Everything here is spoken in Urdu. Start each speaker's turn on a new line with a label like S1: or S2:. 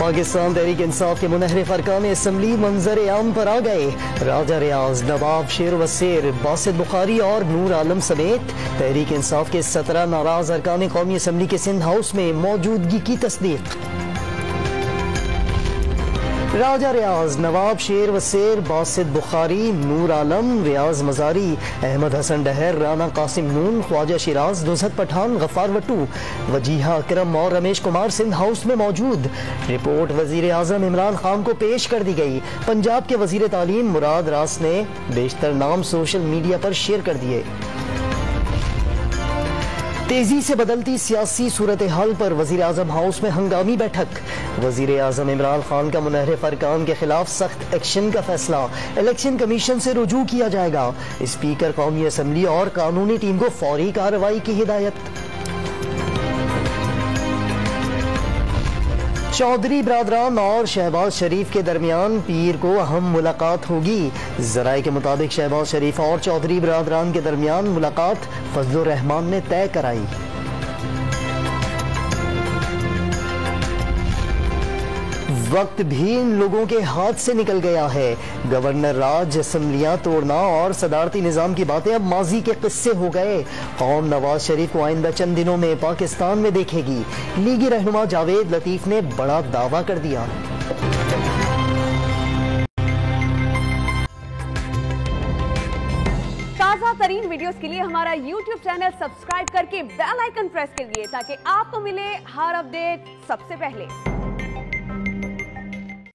S1: پاکستان تحریک انصاف کے منحرف ارکان اسمبلی منظر عام پر آ گئے۔ راجہ ریاض، نواب شیر وسیر، باسط بخاری اور نور عالم سمیت تحریک انصاف کے 17 ناراض ارکان قومی اسمبلی کے سندھ ہاؤس میں موجودگی کی تصدیق۔ راجہ ریاض، نواب شیر وسیر، باسط بخاری، نور عالم، ریاض مزاری، احمد حسن ڈہر، رانا قاسم نون، خواجہ شیراز، نزہت پٹھان، غفار وٹو، وجیہہ اکرم اور رمیش کمار سندھ ہاؤس میں موجود۔ رپورٹ وزیر اعظم عمران خان کو پیش کر دی گئی۔ پنجاب کے وزیر تعلیم مراد راس نے بیشتر نام سوشل میڈیا پر شیئر کر دیے۔ تیزی سے بدلتی سیاسی صورتحال پر وزیر اعظم ہاؤس میں ہنگامی بیٹھک۔ وزیر اعظم عمران خان کا منحرف ارکان کے خلاف سخت ایکشن کا فیصلہ، الیکشن کمیشن سے رجوع کیا جائے گا۔ اسپیکر قومی اسمبلی اور قانونی ٹیم کو فوری کارروائی کی ہدایت۔ چودھری برادران اور شہباز شریف کے درمیان پیر کو اہم ملاقات ہوگی۔ ذرائع کے مطابق شہباز شریف اور چودھری برادران کے درمیان ملاقات فضل الرحمان نے طے کرائی۔ وقت بھی ان لوگوں کے ہاتھ سے نکل گیا ہے۔ گورنر راج، اسمبلیاں توڑنا اور صدارتی نظام کی باتیں اب ماضی کے قصے ہو گئے۔ قوم نواز شریف کو آئندہ چند دنوں میں پاکستان میں دیکھے گی۔ لیگی رہنما جاوید لطیف نے بڑا دعویٰ کر دیا۔
S2: تازہ ترین ویڈیوز کے لیے ہمارا YouTube چینل سبسکرائب کر کے بیل آئیکن پریس کریے تاکہ آپ کو ملے ہر اپڈیٹ سب سے پہلے۔